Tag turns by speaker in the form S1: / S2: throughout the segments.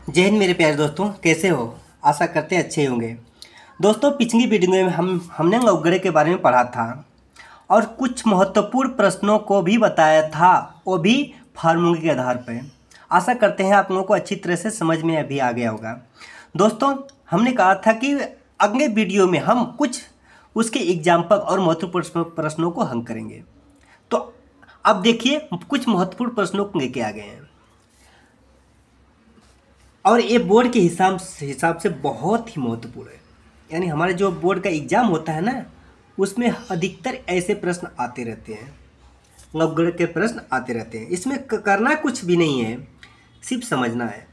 S1: जय हिंद मेरे प्यारे दोस्तों, कैसे हो? आशा करते हैं अच्छे होंगे। दोस्तों, पिछली वीडियो में हमने नवग्रह के बारे में पढ़ा था और कुछ महत्वपूर्ण प्रश्नों को भी बताया था, वो भी फार्मूले के आधार पर। आशा करते हैं आप लोगों को अच्छी तरह से समझ में अभी आ गया होगा। दोस्तों, हमने कहा था कि अगले वीडियो में हम कुछ उसके एग्जाम्पल और महत्वपूर्ण प्रश्नों को हल करेंगे। तो अब देखिए, कुछ महत्वपूर्ण प्रश्नों को लेके आ गए हैं और ये बोर्ड के हिसाब से बहुत ही महत्वपूर्ण है। यानी हमारे जो बोर्ड का एग्ज़ाम होता है ना, उसमें अधिकतर ऐसे प्रश्न आते रहते हैं, नवग्रह के प्रश्न आते रहते हैं। इसमें करना कुछ भी नहीं है, सिर्फ समझना है।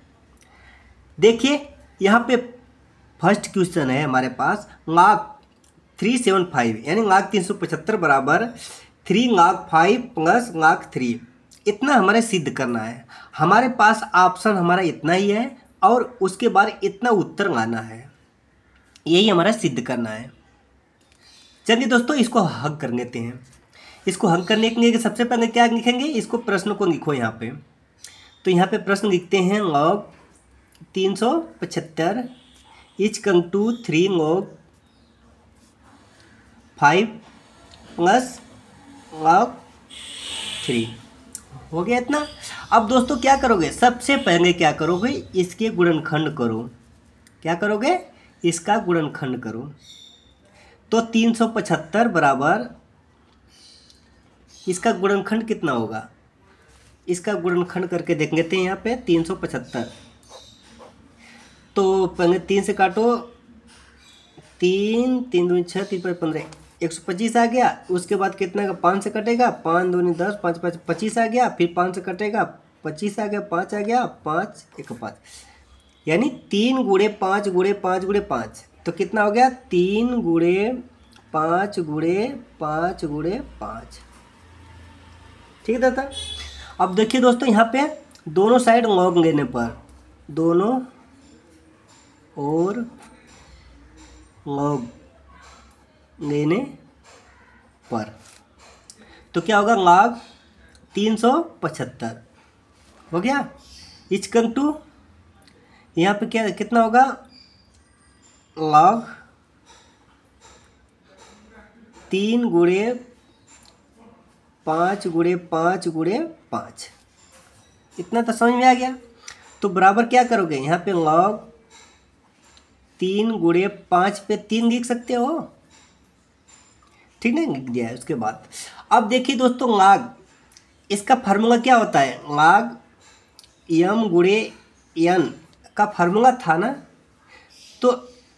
S1: देखिए, यहाँ पे फर्स्ट क्वेश्चन है हमारे पास, लाख 375 यानी लाख 375 बराबर 3 लाख 5 प्लस लाख 3, इतना हमारे सिद्ध करना है। हमारे पास ऑप्शन हमारा इतना ही है और उसके बाद इतना उत्तर लाना है, यही हमारा सिद्ध करना है। चलिए दोस्तों, इसको हल कर लेते हैं। इसको हल करने के लिए सबसे पहले क्या लिखेंगे, इसको प्रश्न को लिखो यहाँ पे। तो यहाँ पे प्रश्न लिखते हैं, log 375 equal to 3 log 5 plus log 3। हो गया इतना। अब दोस्तों क्या करोगे, सबसे पहले क्या करोगे, इसके गुणनखंड करो। क्या करोगे, इसका गुणनखंड करो। तो 375 बराबर, इसका गुणनखंड कितना होगा, इसका गुणनखंड करके देख लेते हैं। यहाँ पे 375, तो पहले 3 से काटो, 3 3 दूनी 6 3 5 15, 125 आ गया। उसके बाद कितना का 5 से कटेगा, 5 दूनी 10, 5 5 25 आ गया। फिर 5 से कटेगा, 25 आ गया, 5 आ गया, 5 1 5, यानी 3 गुणे 5 गुणे 5 गुणे 5, तो कितना हो गया, 3 गुणे 5 गुणे 5 गुणे 5। ठीक है था। अब देखिए दोस्तों, यहाँ पे दोनों साइड लॉग लेने पर, दोनों और लॉग लेने पर, तो क्या होगा, लॉग 375 हो गया। इक्वल टू यहाँ पे क्या कितना होगा, लॉग 3 गुणे 5 गुणे 5 गुणे 5, इतना तो समझ में आ गया। तो बराबर क्या करोगे, यहाँ पे लॉग 3 गुणे 5 पे 3 लिख सकते हो, ठीक है, लिख दिया है। उसके बाद अब देखिए दोस्तों, लॉग, इसका फार्मूला क्या होता है, लॉग m गुणे n का फार्मूला था ना, तो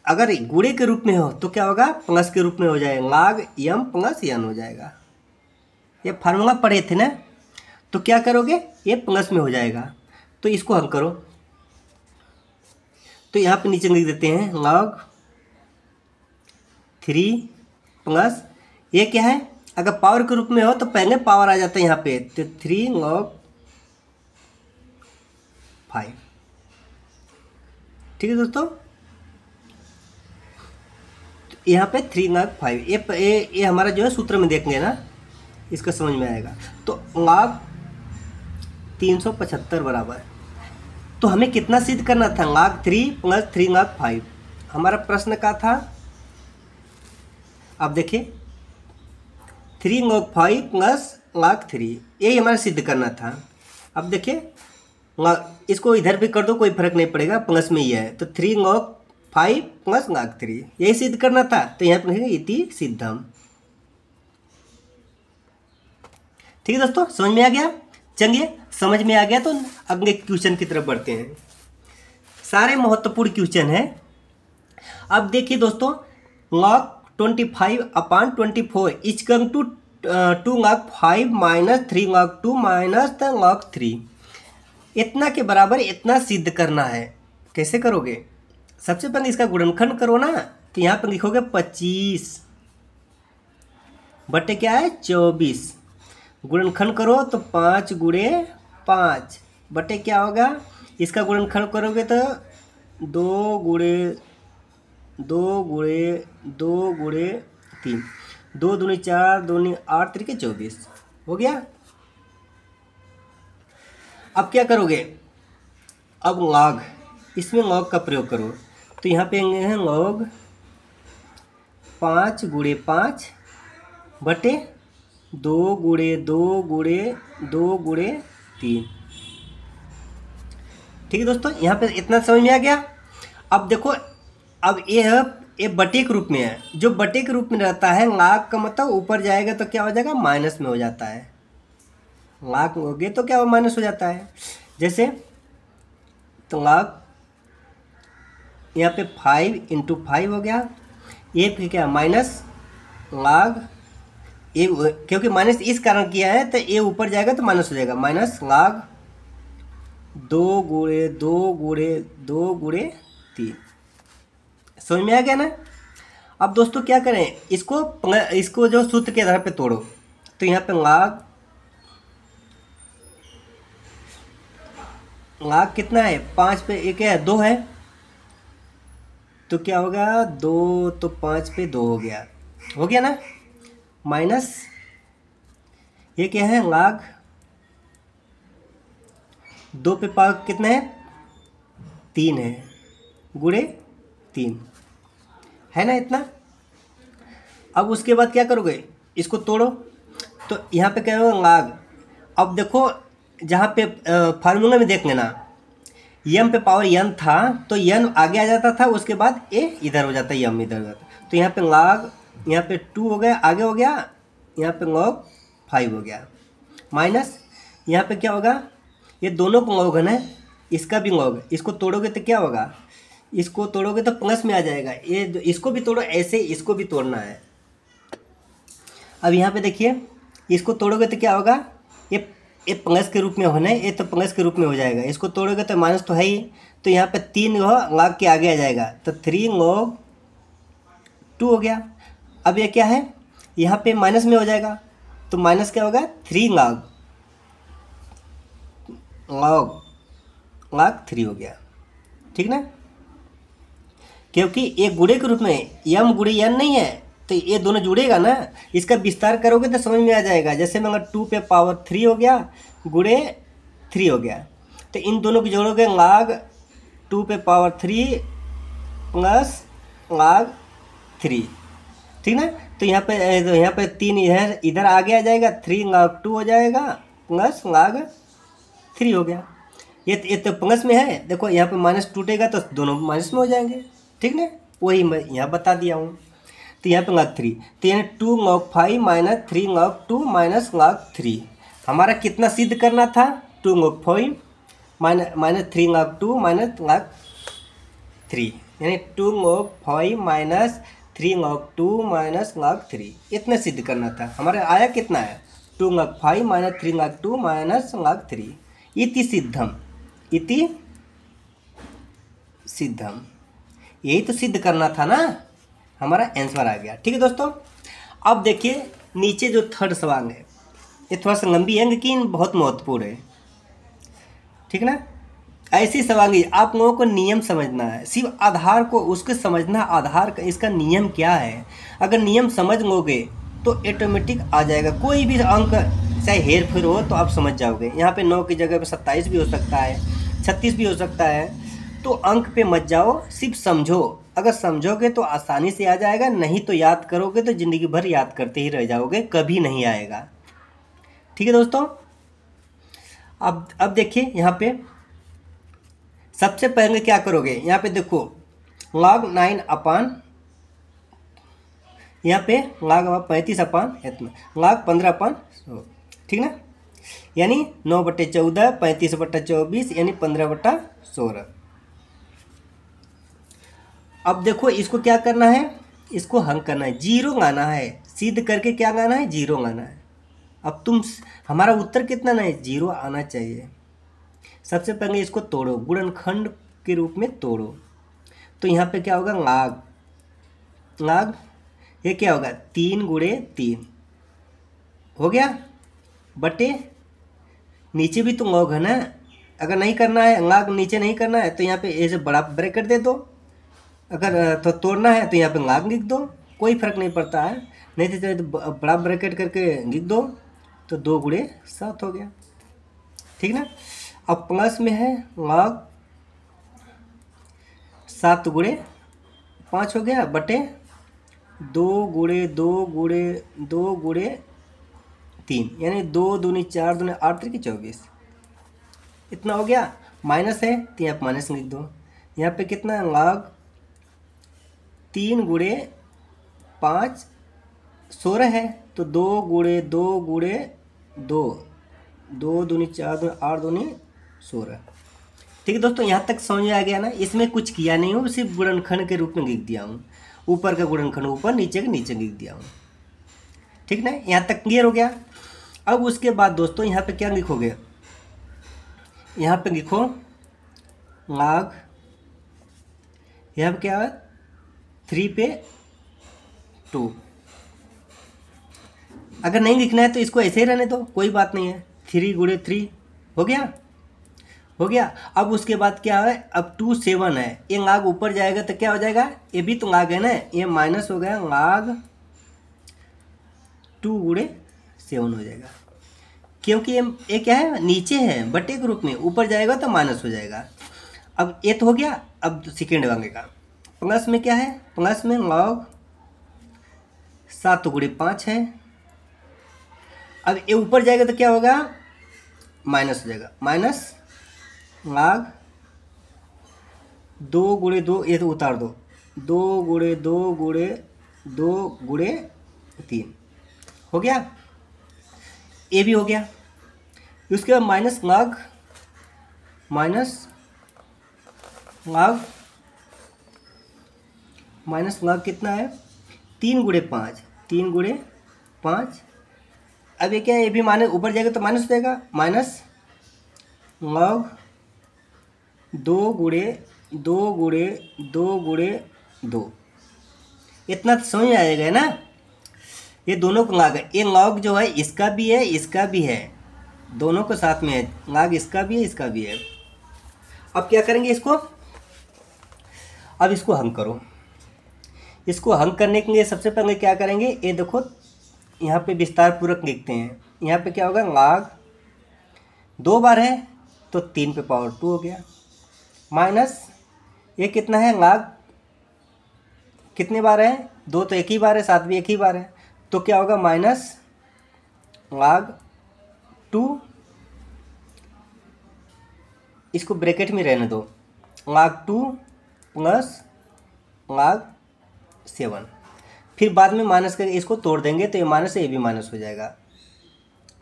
S1: अगर गुणे के रूप में हो तो क्या होगा, प्लस के रूप में हो जाएगा, लॉग m प्लस n हो जाएगा। ये फार्मूला पढ़े थे ना, तो क्या करोगे, ये प्लस में हो जाएगा। तो इसको हल करो, तो यहाँ पे नीचे लिख देते हैं, लॉग 3 प्लस, ये क्या है, अगर पावर के रूप में हो तो पहले पावर आ जाता है यहाँ पे, तो 3 लॉग 5। ठीक है दोस्तों, तो यहाँ पे 3 लॉग 5, ये हमारा जो है सूत्र में देख लेना, इसका समझ में आएगा। तो लॉग 375 बराबर, तो हमें कितना सिद्ध करना था, लॉग 3 प्लस 3 लॉग 5। हमारा प्रश्न का था, अब देखिए 3 लॉग 5 प्लस लॉग 3, यही हमारा सिद्ध करना था। अब देखिए, इसको इधर भी कर दो, कोई फर्क नहीं पड़ेगा, प्लस में ही है। तो 3 लॉग 5 प्लस लॉग 3, यही सिद्ध करना था। तो यहाँ पर लिखेंगे इति सिद्धम। ठीक है दोस्तों, समझ में आ गया। चलिए, समझ में आ गया तो अगले क्वेश्चन की तरफ बढ़ते हैं। सारे महत्वपूर्ण क्वेश्चन हैं। अब देखिए दोस्तों, log 25 upon 24 equal to 2 log 5 minus 3 log 2 minus log 3, इतना के बराबर इतना सिद्ध करना है। कैसे करोगे, सबसे पहले इसका गुणनखंड करो ना, तो यहाँ पर लिखोगे 25 बटे क्या है 24, गुणनखंड करो तो 5 गुणे 5 बटे क्या होगा, इसका गुणनखंड करोगे तो 2 गुणे 2 गुणे 2 गुणे 3, 2 दूनी 4, 2 दूनी 8, 3 के 24 हो गया। अब क्या करोगे, अब लॉग इसमें लॉग का प्रयोग करो। तो यहाँ पे है लॉग 5 गुणे 5 बटे 2 गुणे 2 गुणे 2 गुणे 3। ठीक है दोस्तों, यहाँ पे इतना समझ में आ गया। अब देखो, अब ये बटे के रूप में है। जो बटे के रूप में रहता है, लाख का मतलब ऊपर जाएगा तो क्या हो जाएगा, माइनस में हो जाता है। लाख हो गए तो क्या हो, माइनस हो जाता है। जैसे तो लाख यहाँ पे 5 × 5 हो गया, ये फिर क्या माइनस लाख, ये क्योंकि माइनस इस कारण किया है तो ये ऊपर जाएगा तो माइनस हो जाएगा, माइनस लाख 2 गुणे 2 गुणे 2 गुणे 3। समझ में आ गया ना। अब दोस्तों क्या करें, इसको जो सूत्र के आधार पे तोड़ो। तो यहाँ पे लाख कितना है, 5 पे एक है 2 है, तो क्या होगा 2, तो 5 पे 2 हो गया ना, माइनस ये क्या है लाख 2 पे पावर कितना है 3 है, गुणे 3 है ना इतना। अब उसके बाद क्या करोगे, इसको तोड़ो। तो यहाँ पे क्या होगा लाख, अब देखो जहाँ पे फार्मूला में देख लेना, यम पे पावर n था तो n आगे आ जाता था, उसके बाद ए इधर हो जाता है, यम इधर हो जाता। तो यहाँ पे लाख, यहाँ पे 2 हो गया, आगे हो गया, यहाँ पे लॉग 5 हो गया, माइनस यहाँ पे क्या होगा, ये दोनों को लॉग है ना, इसका भी लॉग, इसको तोड़ोगे तो क्या होगा, इसको तोड़ोगे तो प्लस में आ जाएगा। ये इसको भी तोड़ो, ऐसे इसको भी तोड़ना है। अब यहाँ पे देखिए, इसको तोड़ोगे तो क्या होगा, ये प्लस के रूप में होना है, ये तो प्लस के रूप में हो जाएगा। इसको तोड़ोगे तो माइनस तो है ही, तो यहाँ पे 3 लॉग के आगे आ जाएगा, तो 3 log 2 हो गया। अब ये क्या है, यहाँ पे माइनस में हो जाएगा, तो माइनस क्या होगा 3 log 3 हो गया। ठीक ना, क्योंकि ये गुणे के रूप में यम गुणे n नहीं है, तो ये दोनों जुड़ेगा ना, इसका विस्तार करोगे तो समझ में आ जाएगा। जैसे मैं 2 पे पावर 3 हो गया, गुणे 3 हो गया, तो इन दोनों को जोड़ोगे लाग 2 पे पावर 3 प्लस लाग 3। ठीक ना, तो यहाँ पे 3 इधर आगे आ जाएगा, 3 log 2 हो जाएगा प्लस log 3 हो गया। ये तो प्लस में है, देखो यहाँ पे माइनस टूटेगा तो दोनों माइनस में हो जाएंगे। ठीक ना, वही मैं यहाँ बता दिया हूँ। तो यहाँ पे log 3, तो यानी 2 log 5 minus 3 log 2 minus log 3। हमारा कितना सिद्ध करना था, 2 log 5 minus 3 log 2 minus log 3, यानी 2 log 5 minus 3 log 2 minus log 3, इतना सिद्ध करना था। हमारा आया कितना है, 2 log 5 minus 3 log 2 minus log 3, इति सिद्धम, इति सिद्धम। यही तो सिद्ध करना था ना, हमारा आंसर आ गया। ठीक है दोस्तों, अब देखिए नीचे जो थर्ड सवाल है, ये थोड़ा सा लंबी है लेकिन बहुत महत्वपूर्ण है। ठीक ना, ऐसी सवाल आप लोगों को नियम समझना है, सिर्फ आधार को उसके समझना, आधार का इसका नियम क्या है। अगर नियम समझ लोगे तो ऑटोमेटिक आ जाएगा। कोई भी अंक चाहे हेर फेर हो तो आप समझ जाओगे। यहाँ पे 9 की जगह पे 27 भी हो सकता है, 36 भी हो सकता है। तो अंक पे मत जाओ, सिर्फ समझो। अगर समझोगे तो आसानी से आ जाएगा, नहीं तो याद करोगे तो ज़िंदगी भर याद करते ही रह जाओगे, कभी नहीं आएगा। ठीक है दोस्तों, अब देखिए यहाँ पे सबसे पहले क्या करोगे, यहाँ पे देखो log 9 अपान, यहाँ पे log 35 अपान इतना, log 15 अपान 100। ठीक ना, यानी 9/14, 35/24, यानी 15/16। अब देखो इसको क्या करना है, इसको हल करना है, जीरो लाना है, सिद्ध करके क्या लाना है, जीरो लाना है। अब हमारा उत्तर कितना ना है, जीरो आना चाहिए। सबसे पहले इसको तोड़ो, गुणनखंड के रूप में तोड़ो। तो यहाँ पे क्या होगा, लाग ये क्या होगा 3 गुणे 3 हो गया, बटे नीचे भी तो लॉग है ना। अगर नहीं करना है, लाग नीचे नहीं करना है तो यहाँ पे ऐसे बड़ा ब्रैकेट दे दो। अगर तो तोड़ना है तो यहाँ पे लाग लिख दो, कोई फर्क नहीं पड़ता है। नहीं तो बड़ा ब्रैकेट करके लिख दो, तो 2 गुणे 7 हो गया। ठीक ना, अब प्लस में है log 7 गुणे 5 हो गया बटे 2 गुणे 2 गुणे 2 गुणे 3, यानी 2 दूनी 4 दूनी 8 3 24, इतना हो गया। माइनस है तो यहाँ माइनस लिख दो। यहाँ पे कितना log 3 गुणे 5 16 है, तो 2 गुणे 2 गुणे 2, 2 दूनी 4 दूनी 8 दूनी 16। ठीक है दोस्तों, यहाँ तक समझ में आ गया ना। इसमें कुछ किया नहीं हूँ, सिर्फ गुणनखंड के रूप में लिख दिया हूँ। ऊपर का गुणनखंड ऊपर, नीचे का नीचे लिख दिया हूँ। ठीक ना, यहाँ तक क्लियर हो गया। अब उसके बाद दोस्तों यहाँ पे क्या लिखोगे, यहाँ पे लिखो log, यहाँ पे क्या है 3 पे 2। अगर नहीं लिखना है तो इसको ऐसे ही रहने दो, कोई बात नहीं है। 3 गुणे 3 हो गया, हो गया। अब उसके बाद क्या है, अब 2 7 है, ये log ऊपर जाएगा तो क्या हो जाएगा, ये भी तो log है ना, ये माइनस हो गया, log 2 गुणे 7 हो जाएगा, क्योंकि ये क्या है नीचे है बटे के रूप में, ऊपर जाएगा तो माइनस हो जाएगा। अब ये तो हो गया। अब सेकेंड वाले का प्लस में क्या है, प्लस में log 7 गुणे 5 है। अब ये ऊपर जाएगा तो क्या होगा, माइनस हो जाएगा, माइनस log 2 गुणे 2, ये तो उतार दो, 2 गुणे 2 गुणे 2 गुणे 3 हो गया, ये भी हो गया। उसके बाद माइनस log कितना है, 3 गुणे 5, 3 गुणे 5। अब ये क्या है, ये भी माइनस ऊपर जाएगा तो माइनस हो जाएगा, माइनस log 2 गुणे 2 गुणे 2 गुणे 2। इतना तो समझ में आ जाएगा ना। ये दोनों को log है, ये log जो है इसका भी है इसका भी है, दोनों को साथ में है, log इसका भी है इसका भी है। अब क्या करेंगे इसको, अब इसको हल करो। इसको हल करने के लिए सबसे पहले क्या करेंगे, ये देखो यहाँ पे विस्तार पूर्वक लिखते हैं। यहाँ पे क्या होगा, log 2 बार है तो 3 पे पावर 2 हो गया, माइनस ये कितना है, log कितने बार है, 2 तो एक ही बार है, 7 भी एक ही बार है, तो क्या होगा माइनस log 2, इसको ब्रैकेट में रहने दो, log 2 प्लस log 7। फिर बाद में माइनस करके इसको तोड़ देंगे तो ये माइनस है, ये भी माइनस हो जाएगा।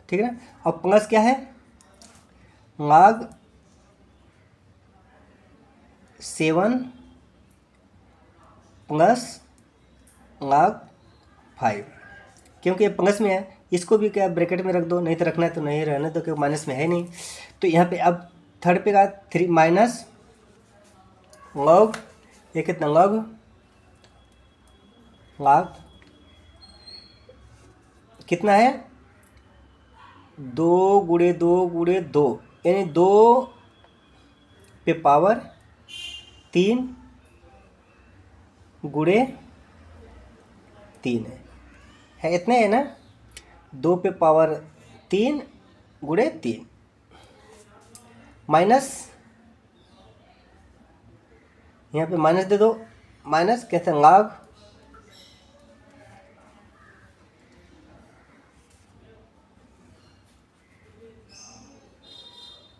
S1: ठीक है ना। अब प्लस क्या है, log 7 प्लस log 5, क्योंकि ये प्लस में है, इसको भी क्या ब्रैकेट में रख दो, नहीं तो रखना है तो नहीं रहने दो, क्योंकि माइनस में है नहीं। तो यहाँ पे अब थर्ड पे का 3 माइनस log, ये कितना log कितना है, 2 गुणे 2 गुणे 2, यानी 2 पे पावर 3 गुणे 3 है इतने है ना, 2 पे पावर 3 गुणे 3, माइनस यहाँ पे माइनस दे दो, माइनस कहते हैं log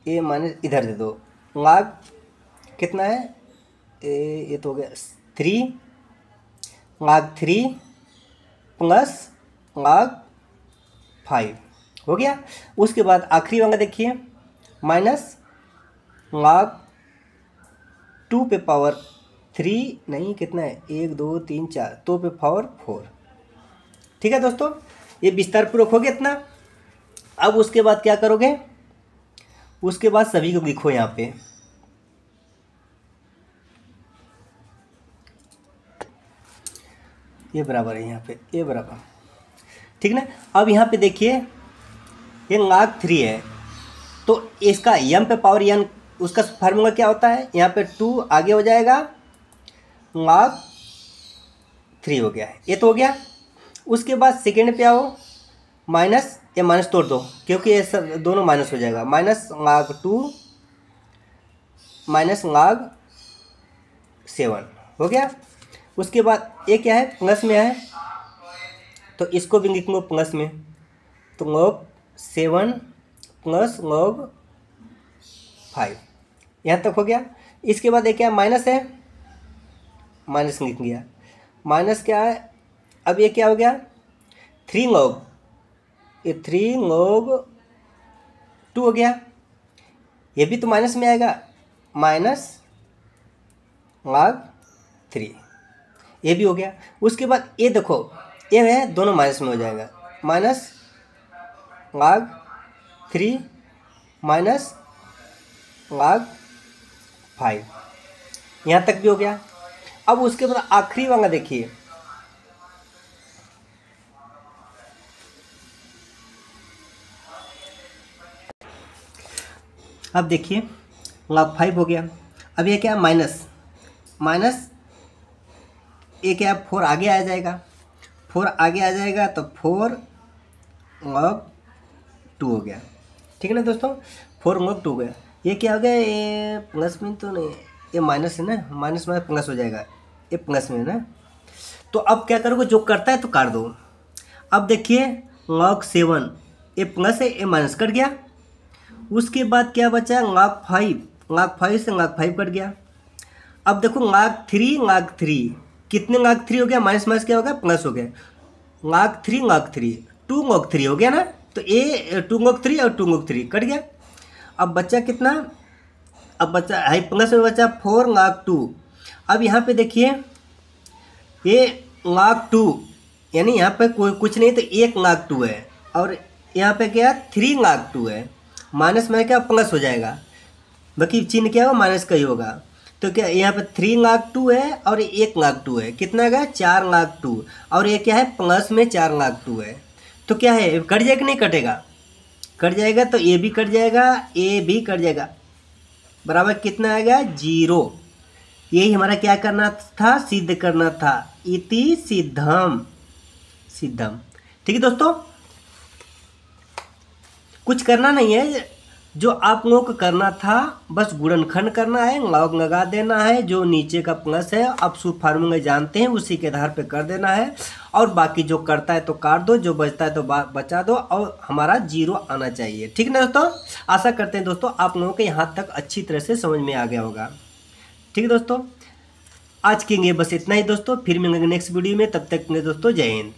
S1: ये माइनस इधर दे दो, log कितना है, ये तो हो गया 3, log 3 प्लस log 5 हो गया। उसके बाद आखिरी वाला देखिए, माइनस log 2 पे पावर 3, नहीं कितना है, 1 2 3 4, 2 पे पावर 4। ठीक है दोस्तों, ये विस्तार पूर्वक हो गया इतना। अब उसके बाद क्या करोगे, उसके बाद सभी को लिखो यहाँ पे, ये बराबर है, यहाँ पे ये बराबर, ठीक ना। अब यहाँ पे देखिए ये log 3 है, तो इसका m पे पावर n, उसका फार्मूला क्या होता है, यहाँ पे 2 आगे हो जाएगा, log 3 हो गया है, ये तो हो गया। उसके बाद सेकेंड पे आओ, माइनस, ये माइनस तोड़ दो क्योंकि ये सब दोनों माइनस हो जाएगा, माइनस log 2 माइनस log 7 हो गया। उसके बाद ये क्या है, प्लस में है तो इसको भी लिखूँगा प्लस में, तो log 7 प्लस log 5, यहाँ तक हो गया। इसके बाद ये क्या माइनस है, माइनस लिख गया। माइनस क्या है, अब ये क्या हो गया 3 log, ये 3 log 2 हो गया, ये भी तो माइनस में आएगा, माइनस log 3, ये भी हो गया। उसके बाद ये देखो ये है दोनों माइनस में हो जाएगा, माइनस log 3 माइनस log 5, यहाँ तक भी हो गया। अब उसके बाद आखिरी वाला देखिए, अब देखिए log 5 हो गया। अब ये क्या माइनस, माइनस ये क्या 4 आगे आ जाएगा, 4 आगे आ जाएगा तो 4 log 2 हो गया, ठीक है ना दोस्तों, 4 log 2 हो गया। ये क्या हो गया, ये प्लस में तो नहीं, ये माइनस है ना, माइनस में प्लस हो जाएगा, ये प्लस में है ना। तो अब क्या करोगे, जो करता है तो काट दो। अब देखिए log 7, ये प्लस है, ये माइनस कट गया। उसके बाद क्या बचा log 5, log 5 से log 5 कट गया। अब देखो log 3 कितने log 3 हो गया, माइनस माइनस क्या हो गया, प्लस हो गया, log 3 2 log 3 हो गया ना, तो ये 2 log 3 और 2 log 3 कट गया। अब बच्चा कितना, अब बच्चा हाई प्लस में बचा 4 log 2। अब यहाँ पे देखिए ये log 2 यानी यहाँ पे कोई कुछ नहीं तो 1 log 2 है, और यहाँ पे क्या 3 log 2 है, माइनस में क्या प्लस हो जाएगा, बाकी चिन्ह क्या होगा माइनस का ही होगा। तो क्या यहाँ पे 3 log 2 है और 1 log 2 है, कितना का 4 log 2, और ये क्या है प्लस में 4 log 2 है। तो क्या है कट जाएगा, नहीं कटेगा, कट जाएगा, तो ये भी कट जाएगा, ये भी कट जाएगा, बराबर कितना आएगा 0। यही हमारा क्या करना था, सिद्ध करना था, इति सिद्धम, सिद्धम। ठीक है दोस्तों, कुछ करना नहीं है, जो आप लोगों को करना था बस गुणनखंड करना है, लॉग लगा देना है, जो नीचे का प्लस है आप शुद्ध फार्मूला जानते हैं उसी के आधार पे कर देना है, और बाकी जो करता है तो काट दो, जो बचता है तो बचा दो, और हमारा 0 आना चाहिए। ठीक है दोस्तों, आशा करते हैं दोस्तों आप लोगों के यहाँ तक अच्छी तरह से समझ में आ गया होगा। ठीक है दोस्तों, आज के लिए बस इतना ही दोस्तों, फिर मिलेंगे नेक्स्ट वीडियो में, तब तक के लिए दोस्तों जय हिंद।